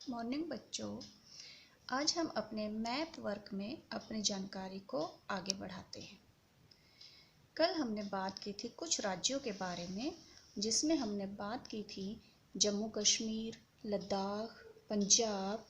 Morning बच्चों, आज हम अपने मैथ वर्क में अपनी जानकारी को आगे बढ़ाते हैं। कल हमने बात की थी कुछ राज्यों के बारे में, जिसमें हमने बात की थी जम्मू कश्मीर, लद्दाख, पंजाब,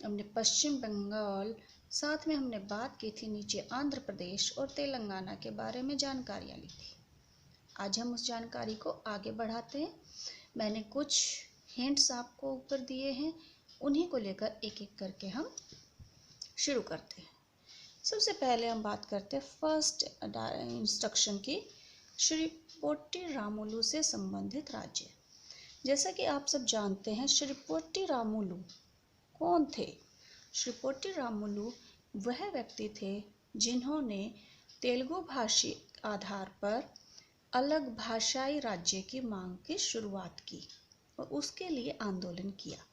हमने पश्चिम बंगाल, साथ में हमने बात की थी नीचे आंध्र प्रदेश और तेलंगाना के बारे में जानकारियाँ ली थी। आज हम उस जानकारी को आगे बढ़ाते हैं। मैंने कुछ हिंट्स आपको ऊपर दिए हैं, उन्हीं को लेकर एक एक करके हम शुरू करते हैं। सबसे पहले हम बात करते हैं फर्स्ट इंस्ट्रक्शन की, श्री पोट्टी रामुलु से संबंधित राज्य। जैसा कि आप सब जानते हैं, श्री पोट्टी रामुलु कौन थे? श्री पोट्टी रामुलु वह व्यक्ति थे जिन्होंने तेलुगु भाषी आधार पर अलग भाषाई राज्य की मांग की शुरुआत की और उसके लिए आंदोलन किया।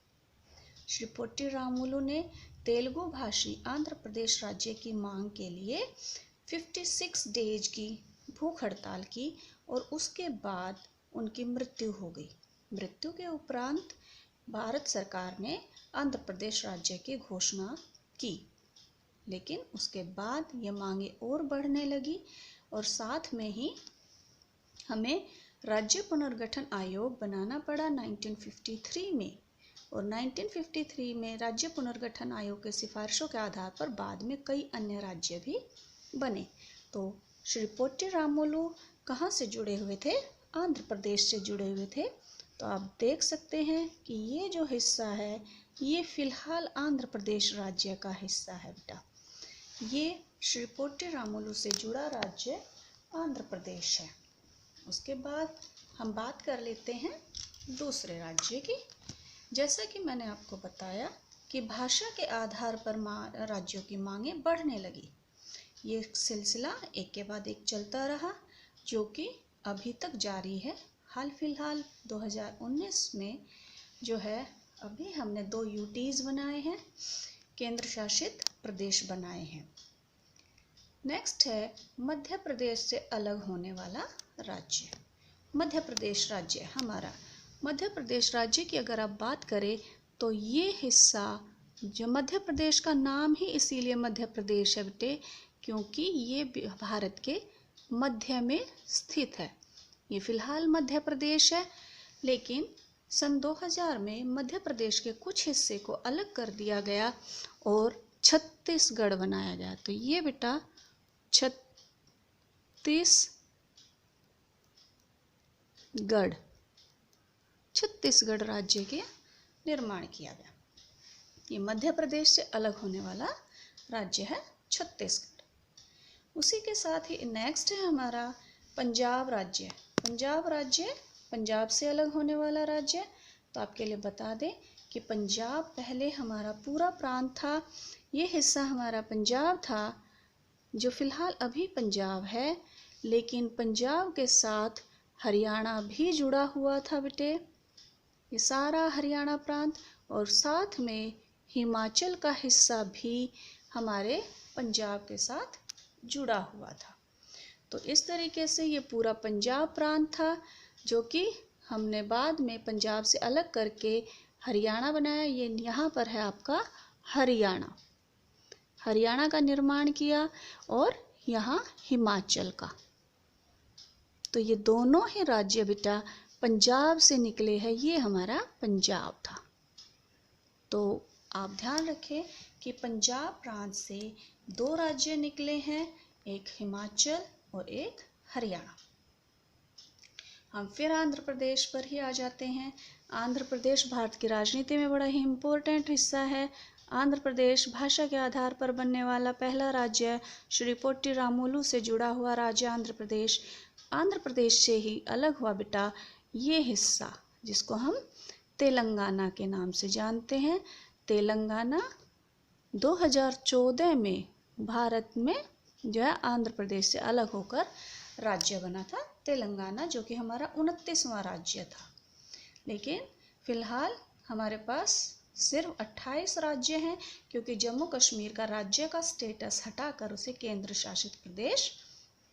श्री पोट्टी रामुलु ने तेलुगु भाषी आंध्र प्रदेश राज्य की मांग के लिए 56 डेज की भूख हड़ताल की और उसके बाद उनकी मृत्यु हो गई। मृत्यु के उपरांत भारत सरकार ने आंध्र प्रदेश राज्य की घोषणा की, लेकिन उसके बाद ये मांगे और बढ़ने लगी और साथ में ही हमें राज्य पुनर्गठन आयोग बनाना पड़ा 1953 में। और 1953 में राज्य पुनर्गठन आयोग के सिफारिशों के आधार पर बाद में कई अन्य राज्य भी बने। तो श्री पोट्टी रामुलु कहाँ से जुड़े हुए थे? आंध्र प्रदेश से जुड़े हुए थे। तो आप देख सकते हैं कि ये जो हिस्सा है ये फिलहाल आंध्र प्रदेश राज्य का हिस्सा है बेटा। ये श्री पोट्टी रामुलु से जुड़ा राज्य आंध्र प्रदेश है। उसके बाद हम बात कर लेते हैं दूसरे राज्य की। जैसा कि मैंने आपको बताया कि भाषा के आधार पर राज्यों की मांगें बढ़ने लगी। ये सिलसिला एक के बाद एक चलता रहा, जो कि अभी तक जारी है। हाल फिलहाल 2019 में जो है, अभी हमने 2 यूटीज बनाए हैं, केंद्र शासित प्रदेश बनाए हैं। नेक्स्ट है मध्य प्रदेश से अलग होने वाला राज्य। मध्य प्रदेश राज्य हमारा, मध्य प्रदेश राज्य की अगर आप बात करें तो ये हिस्सा जो मध्य प्रदेश का नाम ही इसीलिए मध्य प्रदेश है बेटे, क्योंकि ये भारत के मध्य में स्थित है। ये फिलहाल मध्य प्रदेश है, लेकिन सन 2000 में मध्य प्रदेश के कुछ हिस्से को अलग कर दिया गया और छत्तीसगढ़ बनाया गया। तो ये बेटा छत्तीसगढ़ राज्य के निर्माण किया गया। ये मध्य प्रदेश से अलग होने वाला राज्य है छत्तीसगढ़। उसी के साथ ही नेक्स्ट है हमारा पंजाब राज्य। पंजाब राज्य पंजाब से अलग होने वाला राज्य। तो आपके लिए बता दें कि पंजाब पहले हमारा पूरा प्रांत था। ये हिस्सा हमारा पंजाब था, जो फिलहाल अभी पंजाब है, लेकिन पंजाब के साथ हरियाणा भी जुड़ा हुआ था बेटे। ये सारा हरियाणा प्रांत और साथ में हिमाचल का हिस्सा भी हमारे पंजाब के साथ जुड़ा हुआ था। तो इस तरीके से ये पूरा पंजाब प्रांत था, जो कि हमने बाद में पंजाब से अलग करके हरियाणा बनाया। ये यहाँ पर है आपका हरियाणा, हरियाणा का निर्माण किया और यहाँ हिमाचल का। तो ये दोनों ही राज्य बेटा पंजाब से निकले हैं, ये हमारा पंजाब था। तो आप ध्यान रखें कि पंजाब प्रांत से 2 राज्य निकले हैं, एक हिमाचल और एक हरियाणा। हम फिर आंध्र प्रदेश पर ही आ जाते हैं। आंध्र प्रदेश भारत की राजनीति में बड़ा ही इम्पोर्टेंट हिस्सा है। आंध्र प्रदेश भाषा के आधार पर बनने वाला पहला राज्य, श्री पोट्टी रामुलु से जुड़ा हुआ राज्य आंध्र प्रदेश। आंध्र प्रदेश से ही अलग हुआ बेटा ये हिस्सा, जिसको हम तेलंगाना के नाम से जानते हैं। तेलंगाना 2014 में भारत में जो है आंध्र प्रदेश से अलग होकर राज्य बना था तेलंगाना, जो कि हमारा 29वां राज्य था। लेकिन फिलहाल हमारे पास सिर्फ 28 राज्य हैं, क्योंकि जम्मू कश्मीर का राज्य का स्टेटस हटाकर उसे केंद्र शासित प्रदेश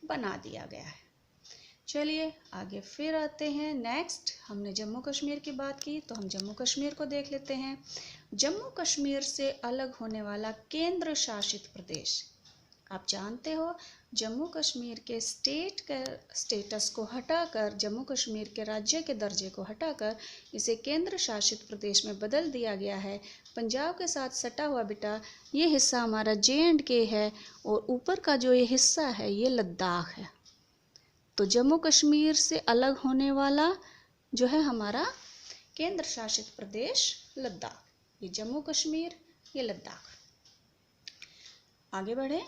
बना दिया गया है। चलिए आगे फिर आते हैं। नेक्स्ट हमने जम्मू कश्मीर की बात की, तो हम जम्मू कश्मीर को देख लेते हैं। जम्मू कश्मीर से अलग होने वाला केंद्र शासित प्रदेश। आप जानते हो जम्मू कश्मीर के स्टेट के स्टेटस को हटाकर, जम्मू कश्मीर के राज्य के दर्जे को हटाकर इसे केंद्र शासित प्रदेश में बदल दिया गया है। पंजाब के साथ सटा हुआ बेटा ये हिस्सा हमारा J&K है, और ऊपर का जो ये हिस्सा है ये लद्दाख है। तो जम्मू कश्मीर से अलग होने वाला जो है हमारा केंद्र शासित प्रदेश लद्दाख। ये जम्मू कश्मीर, ये लद्दाख। आगे बढ़े।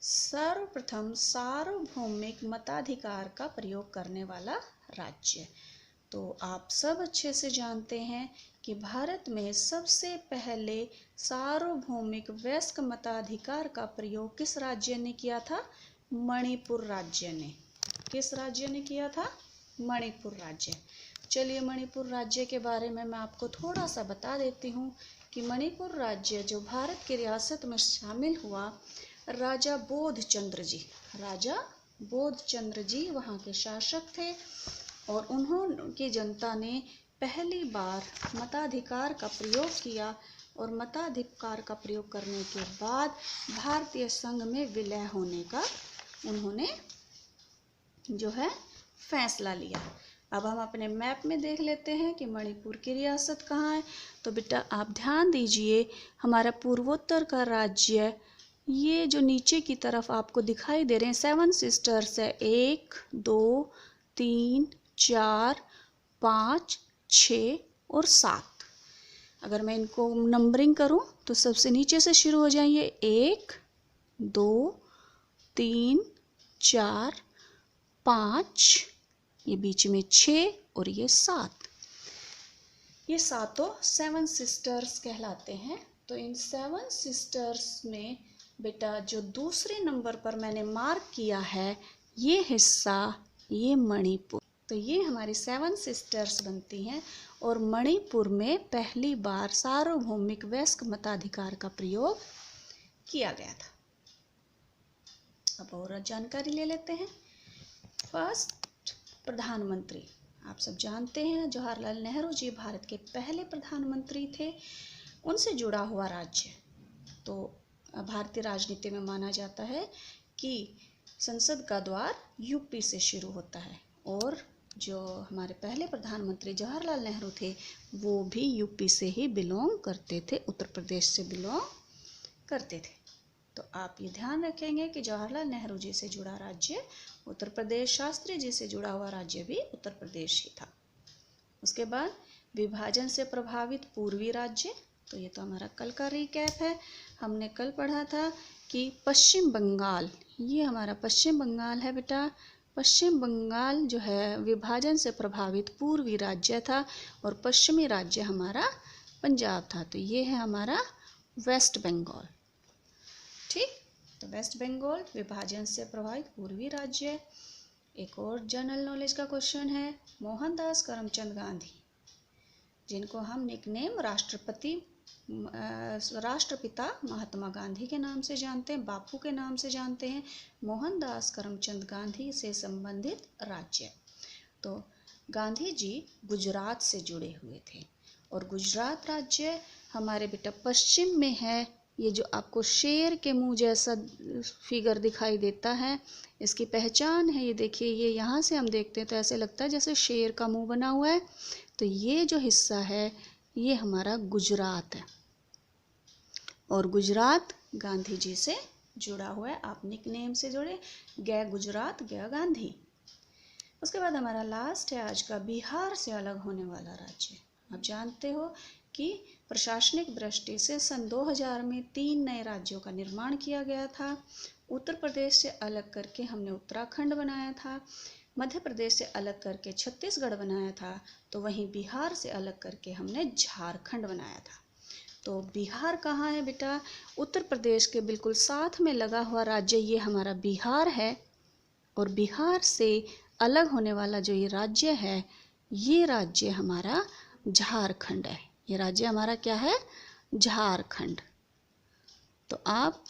सर्वप्रथम सार्वभौमिक मताधिकार का प्रयोग करने वाला राज्य। तो आप सब अच्छे से जानते हैं कि भारत में सबसे पहले सार्वभौमिक वयस्क मताधिकार का प्रयोग किस राज्य ने किया था? मणिपुर राज्य ने। किस राज्य ने किया था? मणिपुर राज्य। चलिए मणिपुर राज्य के बारे में मैं आपको थोड़ा सा बता देती हूँ कि मणिपुर राज्य जो भारत की रियासत में शामिल हुआ, राजा बोधचंद्र जी, राजा बोधचंद्र जी वहाँ के शासक थे, और उन्होंने जनता ने पहली बार मताधिकार का प्रयोग किया, और मताधिकार का प्रयोग करने के बाद भारतीय संघ में विलय होने का उन्होंने जो है फैसला लिया। अब हम अपने मैप में देख लेते हैं कि मणिपुर की रियासत कहाँ है। तो बेटा आप ध्यान दीजिए, हमारा पूर्वोत्तर का राज्य ये जो नीचे की तरफ आपको दिखाई दे रहे हैं 7 सिस्टर्स है, 1 2 3 4 5 6 और 7। अगर मैं इनको नंबरिंग करूं तो सबसे नीचे से शुरू हो जाएंगे, 1 2 3 4 5, ये बीच में 6 और ये 7। ये सातों 7 सिस्टर्स कहलाते हैं। तो इन 7 सिस्टर्स में बेटा जो दूसरे नंबर पर मैंने मार्क किया है ये हिस्सा, ये मणिपुर। तो ये हमारी 7 सिस्टर्स बनती हैं, और मणिपुर में पहली बार सार्वभौमिक वयस्क मताधिकार का प्रयोग किया गया था। अब और जानकारी ले लेते हैं। फर्स्ट प्रधानमंत्री, आप सब जानते हैं जवाहरलाल नेहरू जी भारत के पहले प्रधानमंत्री थे। उनसे जुड़ा हुआ राज्य, तो भारतीय राजनीति में माना जाता है कि संसद का द्वार यूपी से शुरू होता है, और जो हमारे पहले प्रधानमंत्री जवाहरलाल नेहरू थे वो भी यूपी से ही बिलोंग करते थे, उत्तर प्रदेश से बिलोंग करते थे। तो आप ये ध्यान रखेंगे कि जवाहरलाल नेहरू जी से जुड़ा राज्य उत्तर प्रदेश, शास्त्री जी से जुड़ा हुआ राज्य भी उत्तर प्रदेश ही था। उसके बाद विभाजन से प्रभावित पूर्वी राज्य, तो ये तो हमारा कल का रिकैप है। हमने कल पढ़ा था कि पश्चिम बंगाल, ये हमारा पश्चिम बंगाल है बेटा। पश्चिम बंगाल जो है विभाजन से प्रभावित पूर्वी राज्य था, और पश्चिमी राज्य हमारा पंजाब था। तो ये है हमारा वेस्ट बंगाल। ठीक, तो वेस्ट बंगाल विभाजन से प्रभावित पूर्वी राज्य। एक और जनरल नॉलेज का क्वेश्चन है, मोहनदास करमचंद गांधी, जिनको हम निकनेम राष्ट्रपिता महात्मा गांधी के नाम से जानते हैं, बापू के नाम से जानते हैं, मोहनदास करमचंद गांधी से संबंधित राज्य। तो गांधी जी गुजरात से जुड़े हुए थे, और गुजरात राज्य हमारे बेटा पश्चिम में है। ये जो आपको शेर के मुंह जैसा फिगर दिखाई देता है, इसकी पहचान है, ये देखिए, ये यहाँ से हम देखते हैं तो ऐसे लगता है जैसे शेर का मुंह बना हुआ है। तो ये जो हिस्सा है ये हमारा गुजरात है, और गुजरात गांधी जी से जुड़ा हुआ है। आप निकनेम से जुड़े, गया गुजरात गया गांधी। उसके बाद हमारा लास्ट है आज का, बिहार से अलग होने वाला राज्य। आप जानते हो कि प्रशासनिक दृष्टि से सन 2000 में 3 नए राज्यों का निर्माण किया गया था। उत्तर प्रदेश से अलग करके हमने उत्तराखंड बनाया था, मध्य प्रदेश से अलग करके छत्तीसगढ़ बनाया था, तो वहीं बिहार से अलग करके हमने झारखंड बनाया था। तो बिहार कहाँ है बेटा? उत्तर प्रदेश के बिल्कुल साथ में लगा हुआ राज्य ये हमारा बिहार है, और बिहार से अलग होने वाला जो ये राज्य है, ये राज्य हमारा झारखंड है। ये राज्य हमारा क्या है? झारखंड। तो आप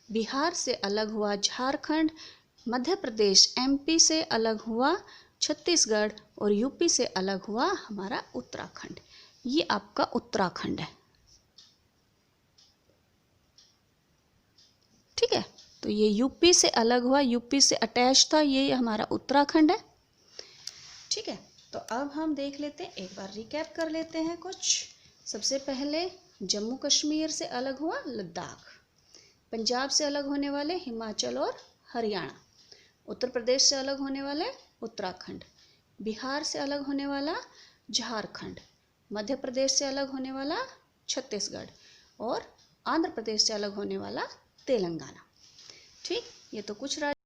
बिहार से अलग हुआ झारखंड, मध्य प्रदेश एमपी से अलग हुआ, छत्तीसगढ़ और यूपी से अलग हुआ हमारा उत्तराखंड। ये आपका उत्तराखंड है, ठीक है। तो ये यूपी से अलग हुआ, यूपी से अटैच था, ये हमारा उत्तराखंड है, ठीक है। तो अब हम देख लेते हैं, एक बार रिकैप कर लेते हैं कुछ। सबसे पहले जम्मू कश्मीर से अलग हुआ लद्दाख, पंजाब से अलग होने वाले हिमाचल और हरियाणा, उत्तर प्रदेश से अलग होने वाले उत्तराखंड, बिहार से अलग होने वाला झारखंड, मध्य प्रदेश से अलग होने वाला छत्तीसगढ़ और आंध्र प्रदेश से अलग होने वाला तेलंगाना, ठीक। ये तो कुछ राज्य